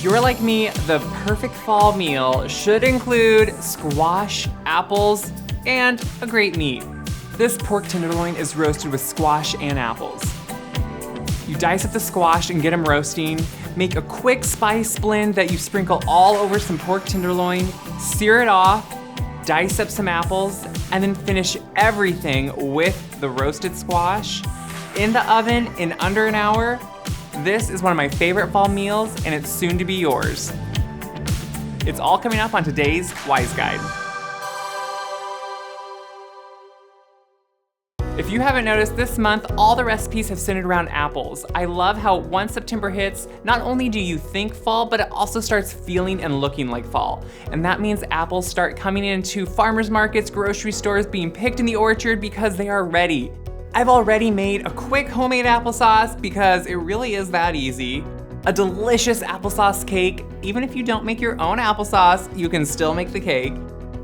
If you're like me, the perfect fall meal should include squash, apples, and a great meat. This pork tenderloin is roasted with squash and apples. You dice up the squash and get them roasting. Make a quick spice blend that you sprinkle all over some pork tenderloin, sear it off, dice up some apples, and then finish everything with the roasted squash. In the oven in under an hour. This is one of my favorite fall meals, and it's soon to be yours. It's all coming up on today's Wise Guide. If you haven't noticed, this month, all the recipes have centered around apples. I love how once September hits, not only do you think fall, but it also starts feeling and looking like fall. And that means apples start coming into farmers markets, grocery stores, being picked in the orchard because they are ready. I've already made a quick homemade applesauce because it really is that easy. A delicious applesauce cake. Even if you don't make your own applesauce, you can still make the cake.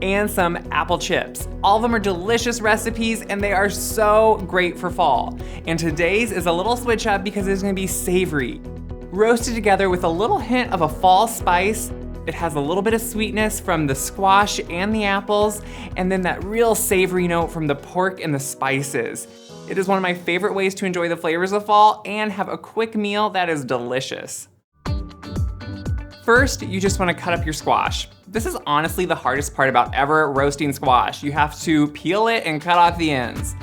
And some apple chips. All of them are delicious recipes and they are so great for fall. And today's is a little switch up because it's gonna be savory. Roasted together with a little hint of a fall spice. It has a little bit of sweetness from the squash and the apples, and then that real savory note from the pork and the spices. It is one of my favorite ways to enjoy the flavors of fall and have a quick meal that is delicious. First, you just wanna cut up your squash. This is honestly the hardest part about ever roasting squash. You have to peel it and cut off the ends.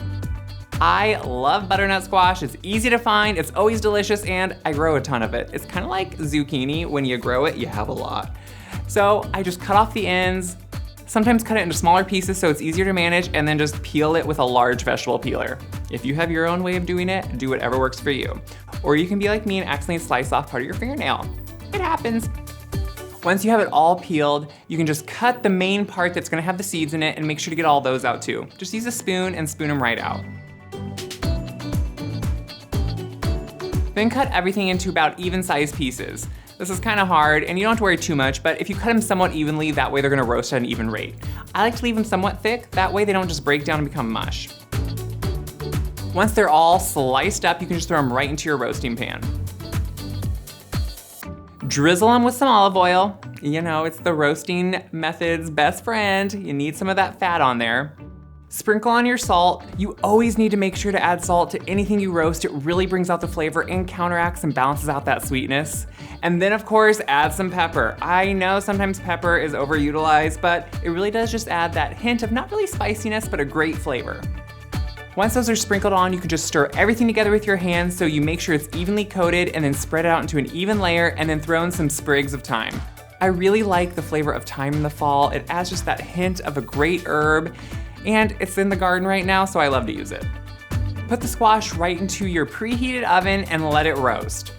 I love butternut squash. It's easy to find, it's always delicious, and I grow a ton of it. It's kind of like zucchini. When you grow it, you have a lot. So I just cut off the ends, sometimes cut it into smaller pieces so it's easier to manage, and then just peel it with a large vegetable peeler. If you have your own way of doing it, do whatever works for you. Or you can be like me and accidentally slice off part of your fingernail. It happens. Once you have it all peeled, you can just cut the main part that's gonna have the seeds in it and make sure to get all those out too. Just use a spoon and spoon them right out. Then cut everything into about even-sized pieces. This is kind of hard and you don't have to worry too much, but if you cut them somewhat evenly, that way they're gonna roast at an even rate. I like to leave them somewhat thick, that way they don't just break down and become mush. Once they're all sliced up, you can just throw them right into your roasting pan. Drizzle them with some olive oil. You know, it's the roasting method's best friend. You need some of that fat on there. Sprinkle on your salt. You always need to make sure to add salt to anything you roast. It really brings out the flavor and counteracts and balances out that sweetness. And then of course, add some pepper. I know sometimes pepper is overutilized, but it really does just add that hint of not really spiciness, but a great flavor. Once those are sprinkled on, you can just stir everything together with your hands so you make sure it's evenly coated and then spread it out into an even layer and then throw in some sprigs of thyme. I really like the flavor of thyme in the fall. It adds just that hint of a great herb, and it's in the garden right now, so I love to use it. Put the squash right into your preheated oven and let it roast.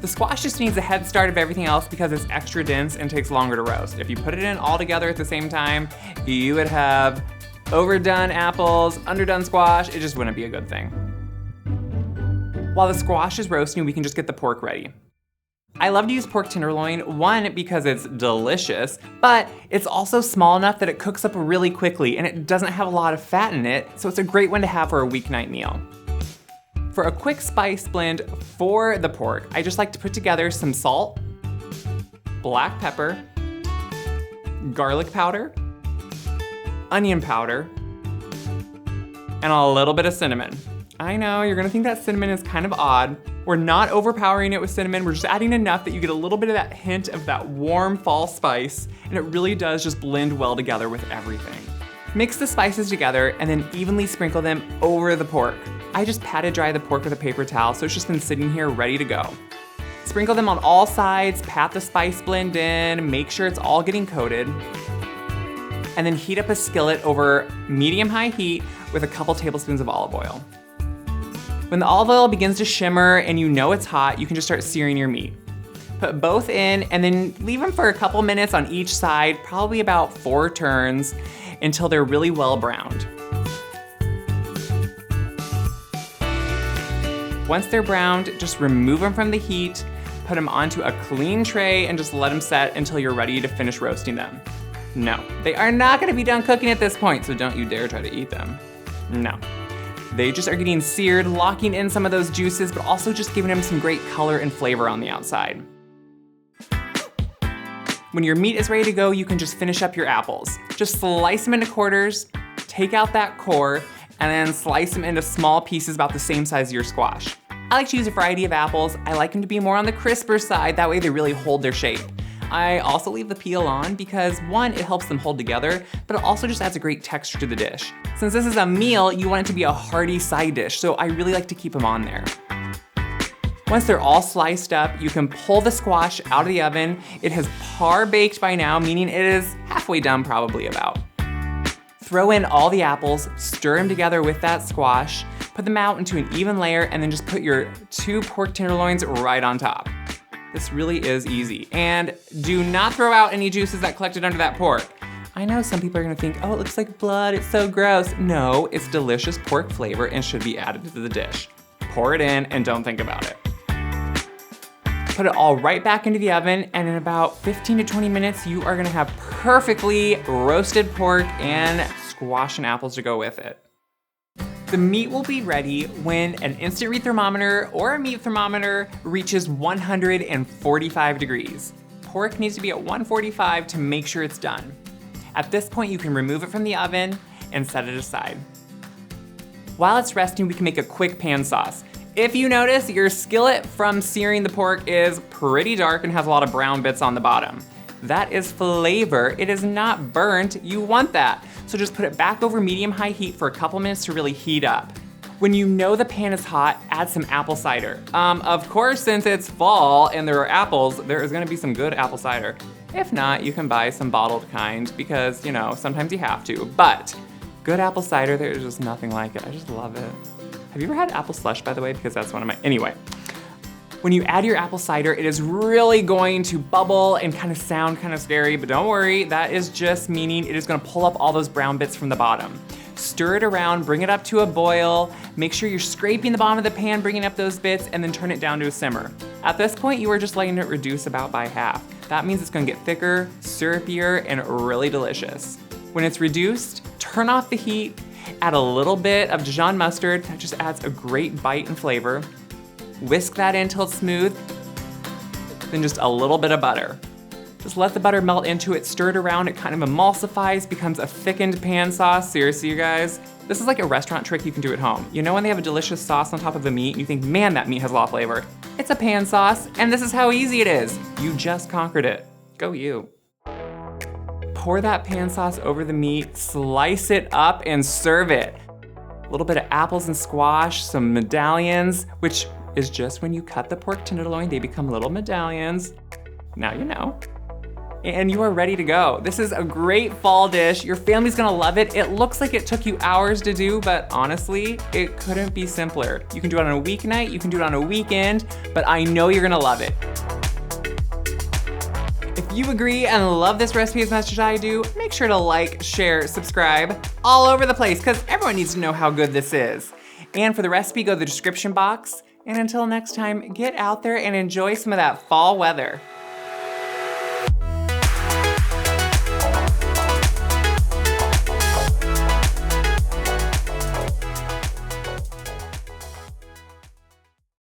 The squash just needs a head start of everything else because it's extra dense and takes longer to roast. If you put it in all together at the same time, you would have overdone apples, underdone squash. It just wouldn't be a good thing. While the squash is roasting, we can just get the pork ready. I love to use pork tenderloin, one, because it's delicious, but it's also small enough that it cooks up really quickly and it doesn't have a lot of fat in it, so it's a great one to have for a weeknight meal. For a quick spice blend for the pork, I just like to put together some salt, black pepper, garlic powder, onion powder, and a little bit of cinnamon. I know, you're gonna think that cinnamon is kind of odd. We're not overpowering it with cinnamon, we're just adding enough that you get a little bit of that hint of that warm fall spice, and it really does just blend well together with everything. Mix the spices together and then evenly sprinkle them over the pork. I just patted dry the pork with a paper towel, so it's just been sitting here ready to go. Sprinkle them on all sides, pat the spice blend in, make sure it's all getting coated, and then heat up a skillet over medium-high heat with a couple tablespoons of olive oil. When the olive oil begins to shimmer and you know it's hot, you can just start searing your meat. Put both in and then leave them for a couple minutes on each side, probably about 4 turns, until they're really well browned. Once they're browned, just remove them from the heat, put them onto a clean tray, and just let them set until you're ready to finish roasting them. No, they are not gonna be done cooking at this point, so don't you dare try to eat them. No. They just are getting seared, locking in some of those juices, but also just giving them some great color and flavor on the outside. When your meat is ready to go, you can just finish up your apples. Just slice them into quarters, take out that core, and then slice them into small pieces about the same size as your squash. I like to use a variety of apples. I like them to be more on the crisper side, that way they really hold their shape. I also leave the peel on because one, it helps them hold together, but it also just adds a great texture to the dish. Since this is a meal, you want it to be a hearty side dish, so I really like to keep them on there. Once they're all sliced up, you can pull the squash out of the oven. It has par baked by now, meaning it is halfway done probably about. Throw in all the apples, stir them together with that squash, put them out into an even layer, and then just put your 2 pork tenderloins right on top. This really is easy. And do not throw out any juices that collected under that pork. I know some people are gonna think, oh, it looks like blood, it's so gross. No, it's delicious pork flavor and should be added to the dish. Pour it in and don't think about it. Put it all right back into the oven, and in about 15 to 20 minutes, you are gonna have perfectly roasted pork and squash and apples to go with it. The meat will be ready when an instant read thermometer or a meat thermometer reaches 145 degrees. Pork needs to be at 145 to make sure it's done. At this point, you can remove it from the oven and set it aside. While it's resting, we can make a quick pan sauce. If you notice, your skillet from searing the pork is pretty dark and has a lot of brown bits on the bottom. That is flavor, it is not burnt, you want that. So just put it back over medium-high heat for a couple minutes to really heat up. When you know the pan is hot, add some apple cider. Of course, since it's fall and there are apples, there is gonna be some good apple cider. If not, you can buy some bottled kind because, you know, sometimes you have to. But good apple cider, there's just nothing like it. I just love it. Have you ever had apple slush, by the way? Because that's one of my, anyway. When you add your apple cider, it is really going to bubble and kind of sound kind of scary, but don't worry, that is just meaning it is gonna pull up all those brown bits from the bottom. Stir it around, bring it up to a boil, make sure you're scraping the bottom of the pan, bringing up those bits, and then turn it down to a simmer. At this point, you are just letting it reduce about by half. That means it's gonna get thicker, syrupier, and really delicious. When it's reduced, turn off the heat, add a little bit of Dijon mustard, that just adds a great bite and flavor. Whisk that in until it's smooth, then just a little bit of butter. Just let the butter melt into it, stir it around, it kind of emulsifies, becomes a thickened pan sauce. Seriously, you guys, this is like a restaurant trick you can do at home. You know when they have a delicious sauce on top of the meat and you think, man, that meat has a lot of flavor? It's a pan sauce, and this is how easy it is. You just conquered it. Go you. Pour that pan sauce over the meat, slice it up, and serve it. A little bit of apples and squash, some medallions, which is just when you cut the pork tenderloin, they become little medallions. Now you know. And you are ready to go. This is a great fall dish. Your family's gonna love it. It looks like it took you hours to do, but honestly, it couldn't be simpler. You can do it on a weeknight, you can do it on a weekend, but I know you're gonna love it. If you agree and love this recipe as much as I do, make sure to like, share, subscribe all over the place, because everyone needs to know how good this is. And for the recipe, go to the description box. And until next time, get out there and enjoy some of that fall weather.